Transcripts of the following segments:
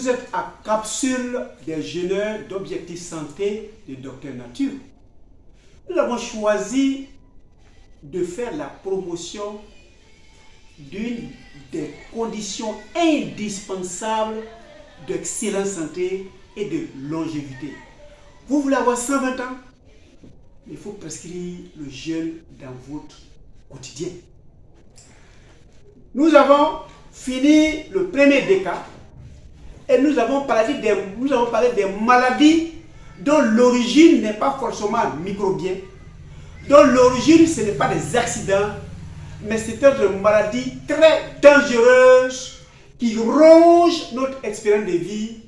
Vous êtes à Capsule des jeûneurs d'Objectif Santé de Docteur Nature. Nous avons choisi de faire la promotion d'une des conditions indispensables d'excellente santé et de longévité. Vous voulez avoir 120 ans? Il faut prescrire le jeûne dans votre quotidien. Nous avons fini le premier déca et nous avons parlé des maladies dont l'origine n'est pas forcément microbienne, dont l'origine ce n'est pas des accidents, mais c'est une maladie très dangereuse qui ronge notre expérience de vie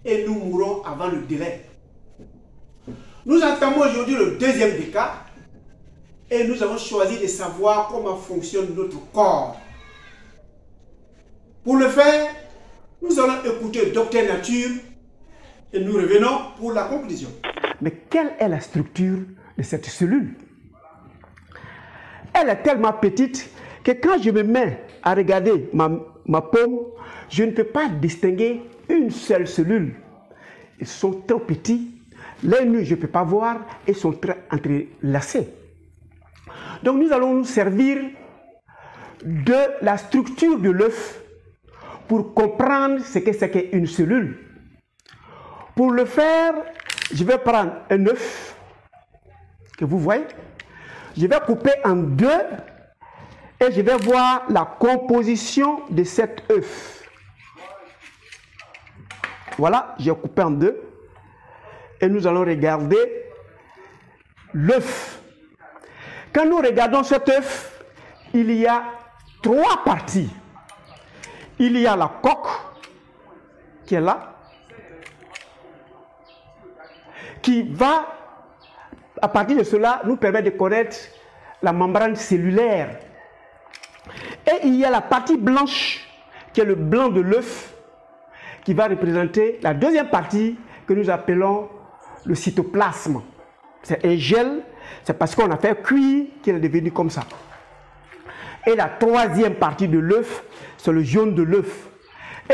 et nous mourrons avant le délai. Nous entamons aujourd'hui le deuxième déca et nous avons choisi de savoir comment fonctionne notre corps. Pour le faire, nous allons écouter Docteur Nature et nous revenons pour la conclusion. Mais quelle est la structure de cette cellule? Elle est tellement petite que quand je me mets à regarder ma paume, je ne peux pas distinguer une seule cellule. Ils sont trop petits, les nus je ne peux pas voir et sont très entrelacés. Donc nous allons nous servir de la structure de l'œuf pour comprendre ce que c'est qu'une cellule. Pour le faire, je vais prendre un œuf que vous voyez. Je vais couper en deux et je vais voir la composition de cet œuf. Voilà, j'ai coupé en deux et nous allons regarder l'œuf. Quand nous regardons cet œuf, il y a trois parties. Il y a la coque qui est là, qui va, à partir de cela, nous permettre de connaître la membrane cellulaire. Et il y a la partie blanche, qui est le blanc de l'œuf, qui va représenter la deuxième partie que nous appelons le cytoplasme. C'est un gel, c'est parce qu'on a fait cuire qu'il est devenu comme ça. Et la troisième partie de l'œuf, c'est le jaune de l'œuf.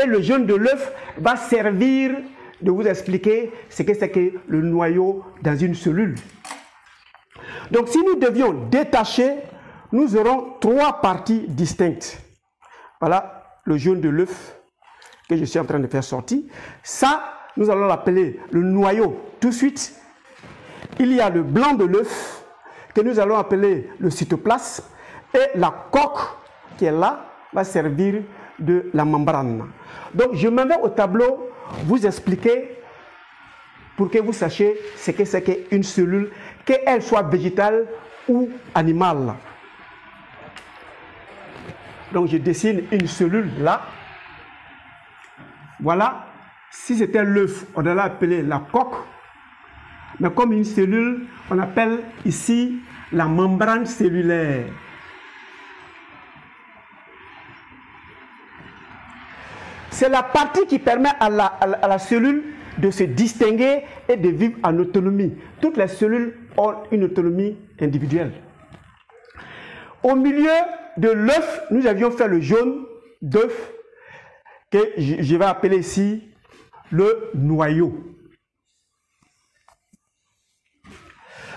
Et le jaune de l'œuf va servir de vous expliquer ce que c'est que le noyau dans une cellule. Donc si nous devions détacher, nous aurons trois parties distinctes. Voilà le jaune de l'œuf que je suis en train de faire sortir. Ça, nous allons l'appeler le noyau tout de suite. Il y a le blanc de l'œuf que nous allons appeler le cytoplasme. Et la coque qui est là va servir de la membrane. Donc je me mets au tableau vous expliquer pour que vous sachiez ce que c'est qu'une cellule, qu'elle soit végétale ou animale. Donc je dessine une cellule là. Voilà. Si c'était l'œuf, on allait appeler la coque. Mais comme une cellule, on appelle ici la membrane cellulaire. C'est la partie qui permet à la cellule de se distinguer et de vivre en autonomie. Toutes les cellules ont une autonomie individuelle. Au milieu de l'œuf, nous avions fait le jaune d'œuf que je vais appeler ici le noyau.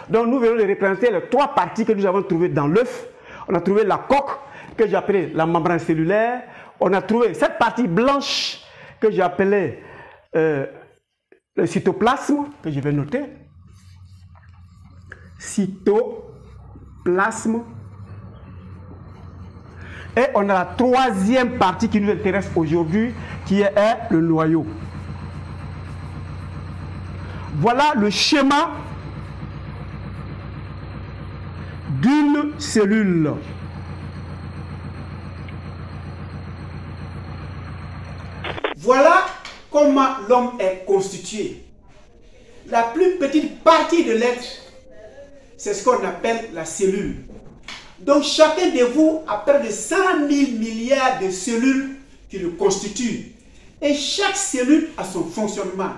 Donc nous venons de représenter les trois parties que nous avons trouvées dans l'œuf. On a trouvé la coque que j'ai appelée la membrane cellulaire. On a trouvé cette partie blanche que j'ai appelée le cytoplasme, que je vais noter. Cytoplasme. Et on a la troisième partie qui nous intéresse aujourd'hui, qui est le noyau. Voilà le schéma d'une cellule. Voilà comment l'homme est constitué. La plus petite partie de l'être, c'est ce qu'on appelle la cellule. Donc chacun de vous a près de 100 000 milliards de cellules qui le constituent. Et chaque cellule a son fonctionnement.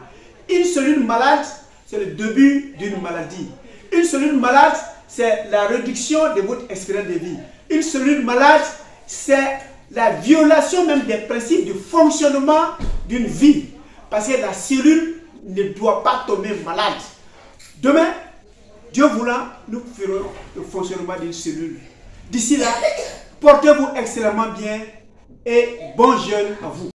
Une cellule malade, c'est le début d'une maladie. Une cellule malade, c'est la réduction de votre expérience de vie. Une cellule malade, c'est la violation même des principes de fonctionnement d'une vie. Parce que la cellule ne doit pas tomber malade. Demain, Dieu voulant, nous ferons le fonctionnement d'une cellule. D'ici là, portez-vous extrêmement bien et bon jeûne à vous.